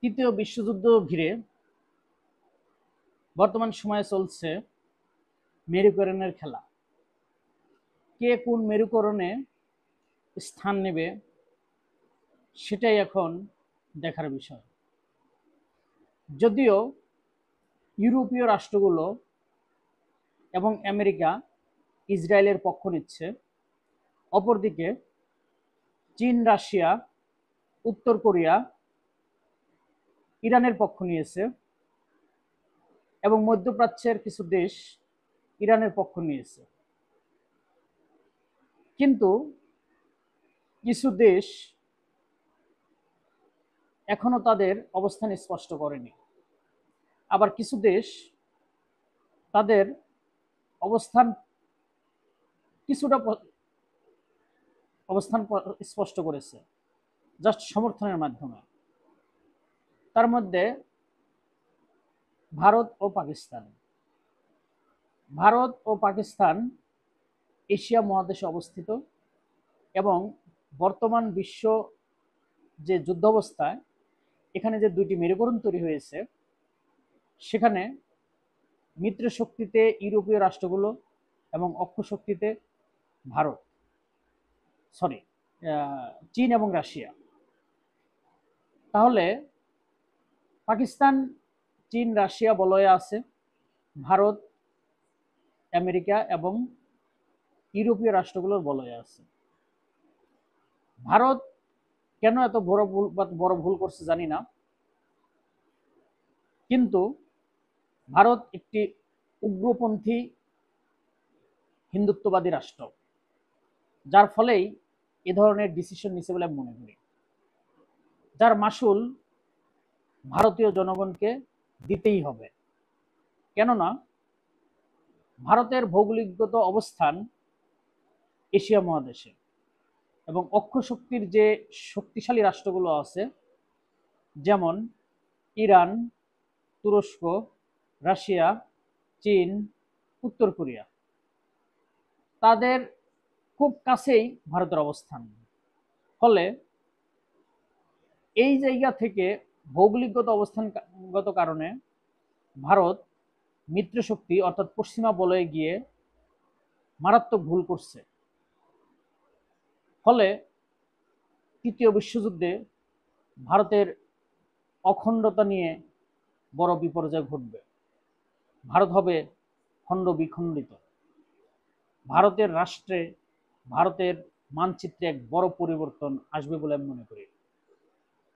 তৃতীয় বিশ্বযুদ্ধ ঘিরে বর্তমান সময়ে চলছে মেরুকরণের খেলা। কে কোন মেরুকরণে স্থান নেবে সেটাই এখন দেখার বিষয়। যদিও ইউরোপীয় রাষ্ট্রগুলো এবং আমেরিকা ইসরায়েলের পক্ষ নিচ্ছে, অপরদিকে চীন, রাশিয়া, উত্তর কোরিয়া ইরানের পক্ষ নিয়েছে এবং মধ্যপ্রাচ্যের কিছু দেশ ইরানের পক্ষ নিয়েছে। কিন্তু কিছু দেশ এখনো তাদের অবস্থান স্পষ্ট করেনি, আবার কিছু দেশ তাদের অবস্থান কিছুটা স্পষ্ট করেছে জাস্ট সমর্থনের মাধ্যমে। তার মধ্যে ভারত ও পাকিস্তান। ভারত ও পাকিস্তান এশিয়া মহাদেশে অবস্থিত এবং বর্তমান বিশ্ব যে যুদ্ধাবস্থায় এখানে যে দুইটি মেরুকরণ তৈরি হয়েছে, সেখানে মিত্র শক্তিতে ইউরোপীয় রাষ্ট্রগুলো এবং অক্ষ শক্তিতে ভারত সরি চীন এবং রাশিয়া। তাহলে পাকিস্তান, চীন, রাশিয়া বলয়ে আছে, ভারত, আমেরিকা এবং ইউরোপীয় রাষ্ট্রগুলোর বলয়ে আছে। ভারত কেন এত বড় ভুল করছে জানি না, কিন্তু ভারত একটি উগ্রপন্থী হিন্দুত্ববাদী রাষ্ট্র, যার ফলেই এ ধরনের ডিসিশন নিছে বলে আমি মনে করি, যার মাসুল ভারতীয় জনগণকে দিতেই হবে। কেননা ভারতের ভৌগোলিকগত অবস্থান এশিয়া মহাদেশে এবং অক্ষ শক্তির যে শক্তিশালী রাষ্ট্রগুলো আছে, যেমন ইরান, তুরস্ক, রাশিয়া, চীন, উত্তর কোরিয়া, তাদের খুব কাছেই ভারতের অবস্থান। ফলে এই জায়গা থেকে ভৌগোলিকগত অবস্থানগত কারণে ভারত মিত্র শক্তি অর্থাৎ পশ্চিমা বলয়ে গিয়ে মারাত্মক ভুল করছে। ফলে তৃতীয় বিশ্বযুদ্ধে ভারতের অখণ্ডতা নিয়ে বড় বিপর্যয় ঘটবে। ভারত হবে খণ্ড বিখণ্ডিত। ভারতের রাষ্ট্রে, ভারতের মানচিত্রে এক বড় পরিবর্তন আসবে বলে আমি মনে করি।